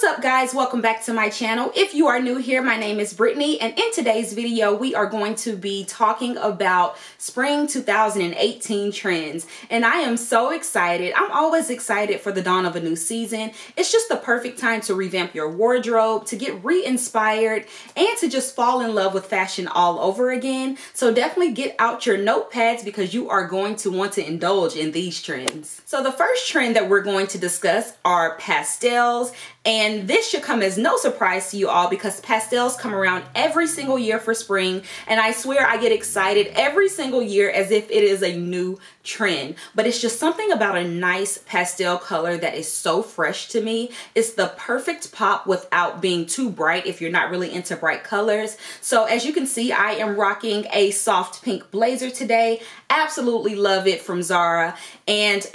What's up guys, welcome back to my channel. If you are new here, my name is Brittany, and in today's video we are going to be talking about spring 2018 trends, and I am so excited. I'm always excited for the dawn of a new season. It's just the perfect time to revamp your wardrobe, to get re-inspired, and to just fall in love with fashion all over again. So definitely get out your notepads because you are going to want to indulge in these trends. So the first trend that we're going to discuss are pastels. And this should come as no surprise to you all because pastels come around every single year for spring, and I swear I get excited every single year as if it is a new trend. But it's just something about a nice pastel color that is so fresh to me. It's the perfect pop without being too bright if you're not really into bright colors. So as you can see, I am rocking a soft pink blazer today. Absolutely love it from Zara. And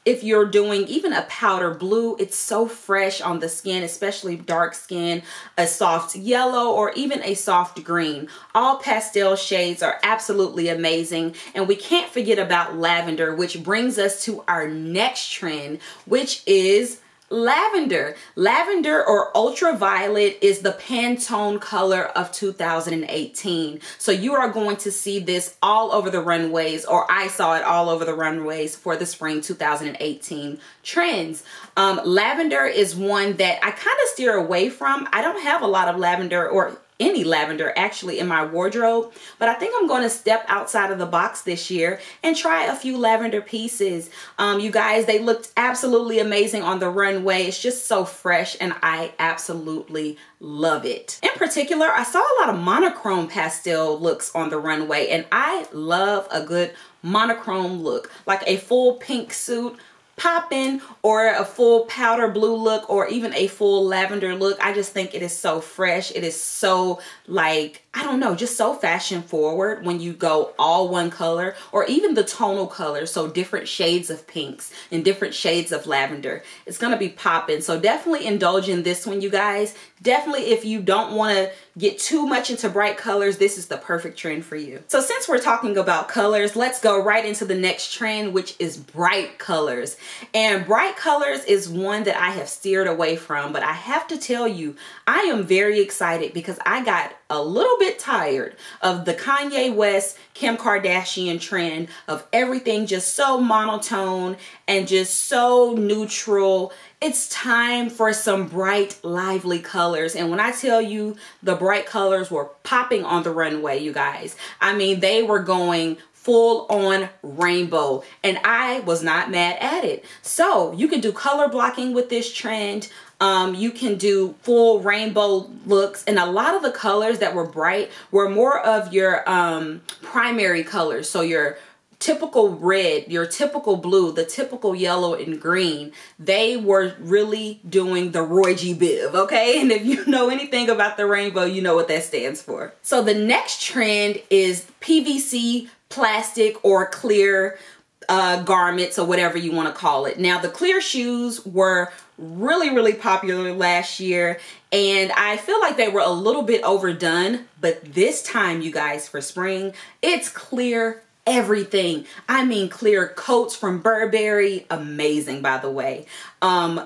if you're doing even a powder blue, it's so fresh on the skin, especially dark skin, a soft yellow, or even a soft green. All pastel shades are absolutely amazing. And we can't forget about lavender, which brings us to our next trend, which is lavender. Lavender or ultraviolet is the Pantone color of 2018. So you are going to see this all over the runways, or I saw it all over the runways for the spring 2018 trends. Lavender is one that I kind of steer away from. I don't have a lot of lavender or any lavender actually in my wardrobe, but I think I'm going to step outside of the box this year and try a few lavender pieces. You guys, they looked absolutely amazing on the runway. It's just so fresh and I absolutely love it. In particular, I saw a lot of monochrome pastel looks on the runway, and I love a good monochrome look, like a full pink suit popping, or a full powder blue look, or even a full lavender look. I just think it is so fresh. It is so, like, I don't know, just so fashion forward when you go all one color, or even the tonal colors, so different shades of pinks and different shades of lavender. It's gonna be popping. So definitely indulge in this one, you guys. Definitely, if you don't want to get too much into bright colors, this is the perfect trend for you. So since we're talking about colors, let's go right into the next trend, which is bright colors. And bright colors is one that I have steered away from, but I have to tell you, I am very excited because I got a little bit tired of the Kanye West, Kim Kardashian trend of everything just so monotone and just so neutral. It's time for some bright, lively colors. And when I tell you the bright colors were popping on the runway, you guys, I mean, they were going full on rainbow, and I was not mad at it. So you can do color blocking with this trend. You can do full rainbow looks, and a lot of the colors that were bright were more of your primary colors. So your typical red, your typical blue, the typical yellow and green. They were really doing the Roy G. Biv, okay? And if you know anything about the rainbow, you know what that stands for. So the next trend is PVC plastic or clear garments, or whatever you want to call it. Now, the clear shoes were really popular last year, and I feel like they were a little bit overdone, but this time, you guys, for spring, it's clear everything. I mean, clear coats from Burberry, amazing by the way,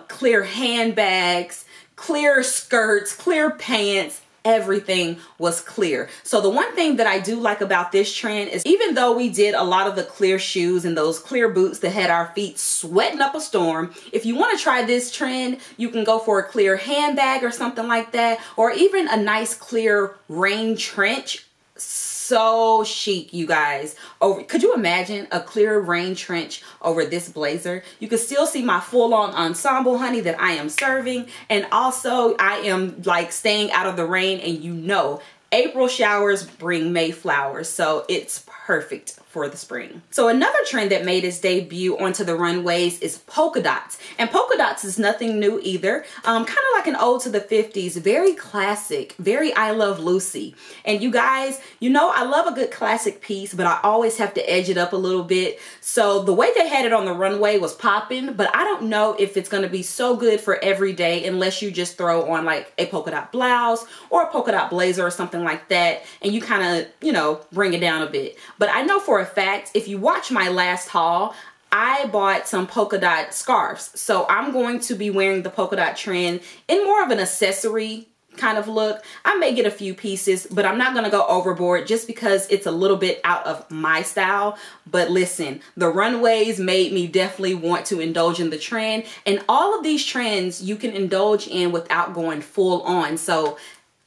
clear handbags, clear skirts, clear pants. Everything was clear. So the one thing that I do like about this trend is, even though we did a lot of the clear shoes and those clear boots that had our feet sweating up a storm, if you want to try this trend, you can go for a clear handbag or something like that, or even a nice clear rain trench. So chic, you guys. Could you imagine a clear rain trench over this blazer? You can still see my full-on ensemble, honey, that I am serving, and also I am like staying out of the rain, and you know April showers bring May flowers, so it's perfect for the spring. So another trend that made its debut onto the runways is polka dots. And polka dots is nothing new either. Kind of like an ode to the 50s, very classic, very I Love Lucy. And you guys, you know I love a good classic piece, but I always have to edge it up a little bit. So the way they had it on the runway was popping, but I don't know if it's gonna be so good for every day unless you just throw on like a polka dot blouse or a polka dot blazer or something like that, and you kind of, you know, bring it down a bit. But I know for a fact, if you watch my last haul, I bought some polka dot scarves. So I'm going to be wearing the polka dot trend in more of an accessory kind of look. I may get a few pieces, but I'm not going to go overboard just because it's a little bit out of my style. But listen, the runways made me definitely want to indulge in the trend, and all of these trends you can indulge in without going full on. So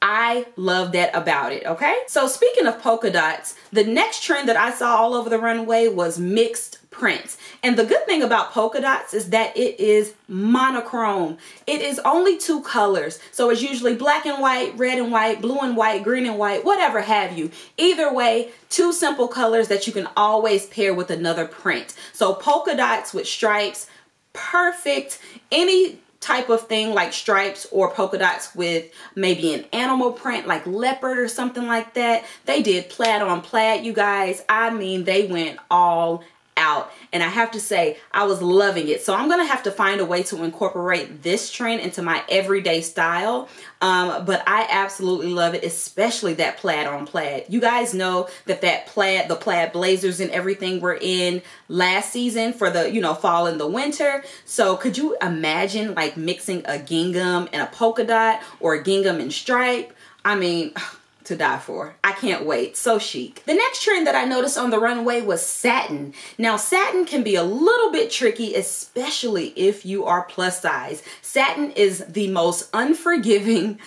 I love that about it, okay? So speaking of polka dots, the next trend that I saw all over the runway was mixed prints. And the good thing about polka dots is that it is monochrome. It is only 2 colors. So it's usually black and white, red and white, blue and white, green and white, whatever have you. Either way, 2 simple colors that you can always pair with another print. So polka dots with stripes, perfect. Any type of thing like stripes or polka dots with maybe an animal print like leopard or something like that. They did plaid on plaid, you guys. I mean, they went all out, and I have to say I was loving it. So I'm gonna have to find a way to incorporate this trend into my everyday style, but I absolutely love it, especially that plaid on plaid. You guys know that the plaid blazers and everything were in last season for the, you know, fall and the winter. So could you imagine like mixing a gingham and a polka dot, or a gingham and stripe? I mean, to die for. I can't wait. So chic. The next trend that I noticed on the runway was satin. Now, satin can be a little bit tricky, especially if you are plus size. Satin is the most unforgiving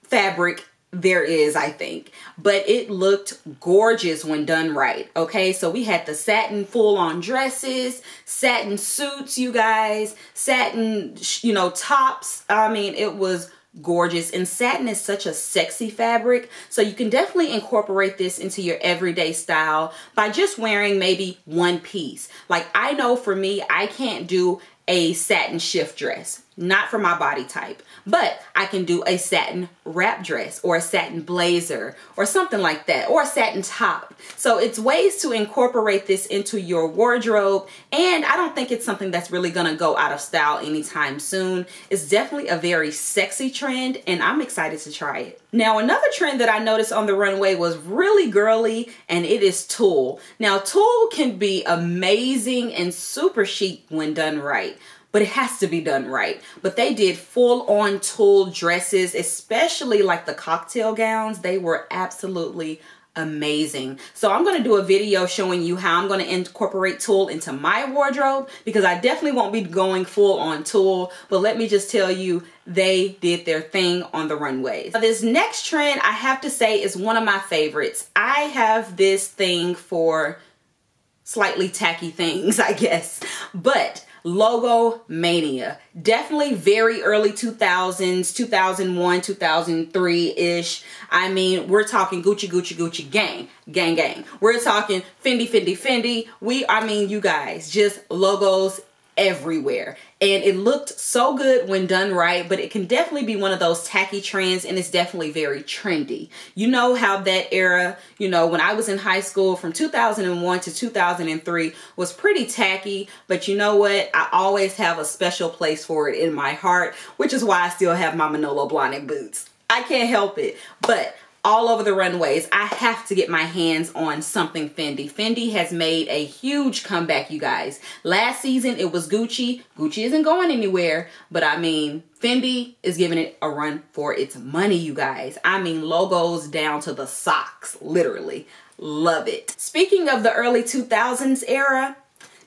fabric there is, I think, but it looked gorgeous when done right. Okay, so we had the satin full-on dresses, satin suits, you guys, satin, you know, tops. I mean, it was gorgeous, and satin is such a sexy fabric, so you can definitely incorporate this into your everyday style by just wearing maybe one piece. Like, I know for me, I can't do a satin shift dress, not for my body type, but I can do a satin wrap dress or a satin blazer or something like that, or a satin top. So it's ways to incorporate this into your wardrobe, and I don't think it's something that's really gonna go out of style anytime soon. It's definitely a very sexy trend, and I'm excited to try it. Now, another trend that I noticed on the runway was really girly, and it is tulle. Now, tulle can be amazing and super chic when done right, but it has to be done right. But they did full-on tulle dresses, especially like the cocktail gowns. They were absolutely amazing. So I'm going to do a video showing you how I'm going to incorporate tulle into my wardrobe, because I definitely won't be going full on tulle, but let me just tell you, they did their thing on the runways. Now, this next trend, I have to say, is one of my favorites. I have this thing for slightly tacky things, I guess, but logo mania. Definitely very early 2000s, 2001, 2003-ish. I mean, we're talking Gucci, Gucci, Gucci, gang, gang, gang. We're talking Fendi, Fendi, Fendi. I mean, you guys, just logos everywhere, and it looked so good when done right, but it can definitely be one of those tacky trends, and it's definitely very trendy. You know how that era, you know, when I was in high school from 2001 to 2003 was pretty tacky, but you know what? I always have a special place for it in my heart, which is why I still have my Manolo Blahnik boots. I can't help it. But all over the runways, I have to get my hands on something Fendi. Fendi has made a huge comeback, you guys. Last season, it was Gucci. Gucci isn't going anywhere, but I mean, Fendi is giving it a run for its money, you guys. I mean, logos down to the socks, literally. Love it. Speaking of the early 2000s era,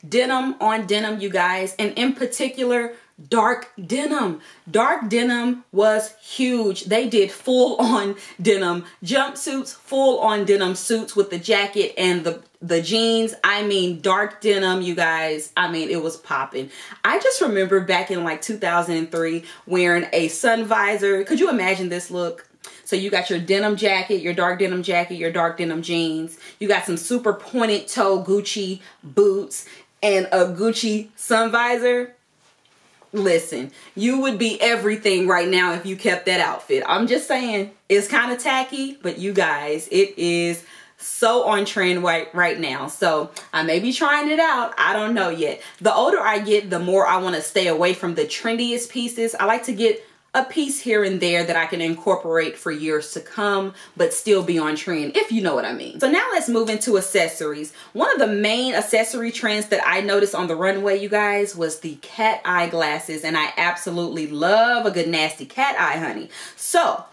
denim on denim, you guys, and in particular, dark denim. Dark denim was huge. They did full on denim jumpsuits, full on denim suits with the jacket and the jeans. I mean, dark denim, you guys. I mean, it was popping. I just remember back in like 2003 wearing a sun visor. Could you imagine this look? So you got your denim jacket, your dark denim jacket, your dark denim jeans. You got some super pointed toe Gucci boots and a Gucci sun visor. Listen, you would be everything right now if you kept that outfit. I'm just saying, it's kind of tacky, but you guys, it is so on trend right now. So I may be trying it out. I don't know yet. The older I get, the more I want to stay away from the trendiest pieces. I like to get a piece here and there that I can incorporate for years to come, but still be on trend, if you know what I mean. So now let's move into accessories. One of the main accessory trends that I noticed on the runway, you guys, was the cat eye glasses, and I absolutely love a good nasty cat eye, honey. So,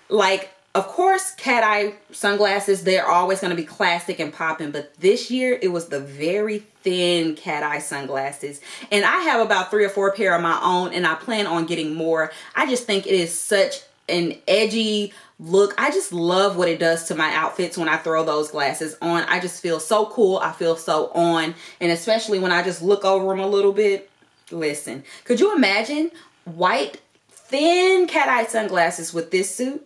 like, of course, cat eye sunglasses, they're always going to be classic and popping, but this year it was the very thin cat eye sunglasses, and I have about 3 or 4 pair of my own, and I plan on getting more. I just think it is such an edgy look. I just love what it does to my outfits when I throw those glasses on. I just feel so cool. I feel so on, and especially when I just look over them a little bit. Listen, could you imagine white thin cat eye sunglasses with this suit?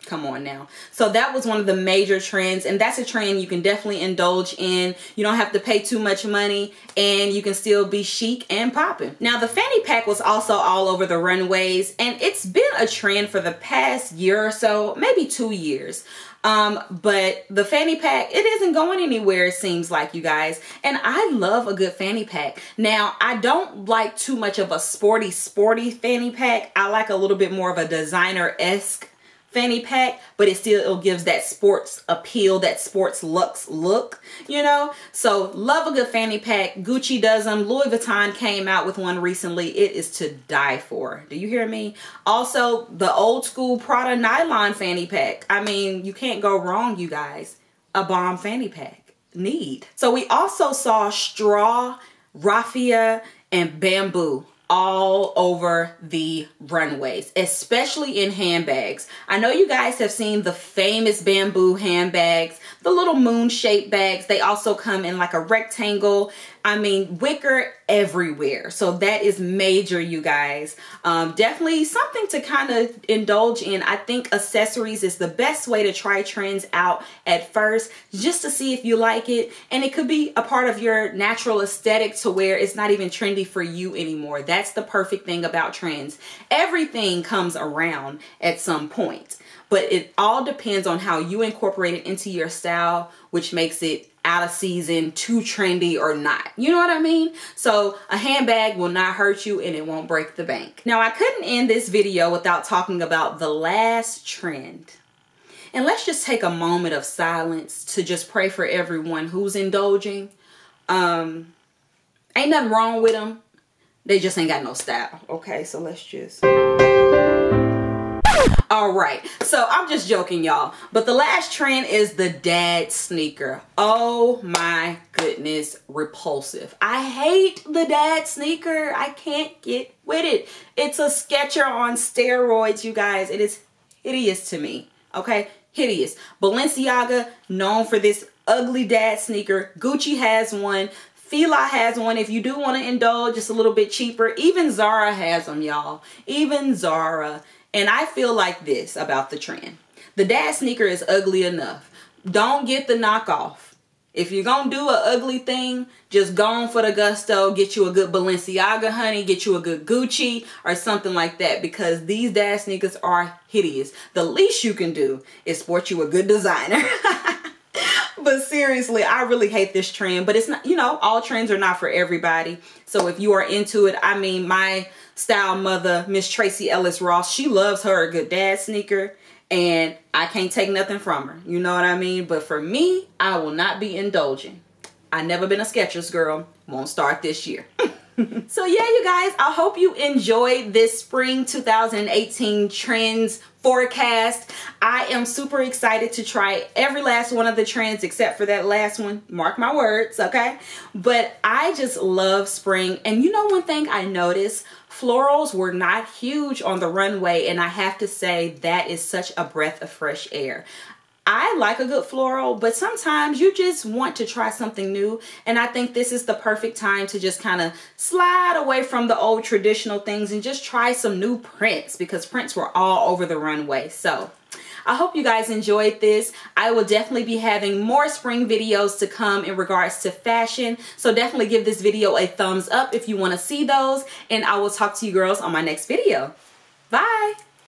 Come on now. So that was one of the major trends, and that's a trend you can definitely indulge in. You don't have to pay too much money, and you can still be chic and popping. Now, the fanny pack was also all over the runways, and it's been a trend for the past year or so, maybe 2 years. But the fanny pack, it isn't going anywhere, it seems like, you guys. And I love a good fanny pack. Now, I don't like too much of a sporty fanny pack. I like a little bit more of a designer-esque fanny pack, but it still gives that sports appeal, that sports luxe look, you know. So love a good fanny pack. Gucci does them. Louis Vuitton came out with one recently. It is to die for. Do you hear me? Also, the old school Prada nylon fanny pack. I mean, you can't go wrong, you guys. A bomb fanny pack. Need. So we also saw straw, raffia, and bamboo all over the runways, especially in handbags. I know you guys have seen the famous bamboo handbags, the little moon-shaped bags. They also come in like a rectangle. I mean, wicker everywhere. So that is major, you guys. Definitely something to kind of indulge in. I think accessories is the best way to try trends out at first, just to see if you like it. And it could be a part of your natural aesthetic to where it's not even trendy for you anymore. That's the perfect thing about trends. Everything comes around at some point, but it all depends on how you incorporate it into your style, which makes it out of season, too trendy, or not. You know what I mean? So a handbag will not hurt you, and it won't break the bank. Now, I couldn't end this video without talking about the last trend. And let's just take a moment of silence to just pray for everyone who's indulging. Ain't nothing wrong with them. They just ain't got no style. Okay, so let's just... All right, so I'm just joking, y'all, but the last trend is the dad sneaker. Oh my goodness, repulsive. I hate the dad sneaker. I can't get with it. It's a Sketcher on steroids, you guys. It is hideous to me, okay? Hideous. Balenciaga, known for this ugly dad sneaker. Gucci has one. Fila has one if you do want to indulge, just a little bit cheaper. Even Zara has them, y'all. Even Zara. And I feel like this about the trend. The dad sneaker is ugly enough. Don't get the knockoff. If you're going to do an ugly thing, just go on for the gusto. Get you a good Balenciaga, honey. Get you a good Gucci or something like that, because these dad sneakers are hideous. The least you can do is sport you a good designer. But seriously, I really hate this trend. But it's not, you know, all trends are not for everybody. So if you are into it, I mean, my style mother, Miss Tracy Ellis Ross, she loves her a good dad sneaker, and I can't take nothing from her. You know what I mean? But for me, I will not be indulging. I've never been a Skechers girl. Won't start this year. So yeah, you guys, I hope you enjoyed this spring 2018 trends forecast. I am super excited to try every last one of the trends except for that last one. Mark my words, okay? But I just love spring. And you know, one thing I noticed, florals were not huge on the runway, and I have to say that is such a breath of fresh air. I like a good floral, but sometimes you just want to try something new, and I think this is the perfect time to just kind of slide away from the old traditional things and just try some new prints, because prints were all over the runway. So I hope you guys enjoyed this. I will definitely be having more spring videos to come in regards to fashion, so definitely give this video a thumbs up if you want to see those, and I will talk to you girls on my next video. Bye!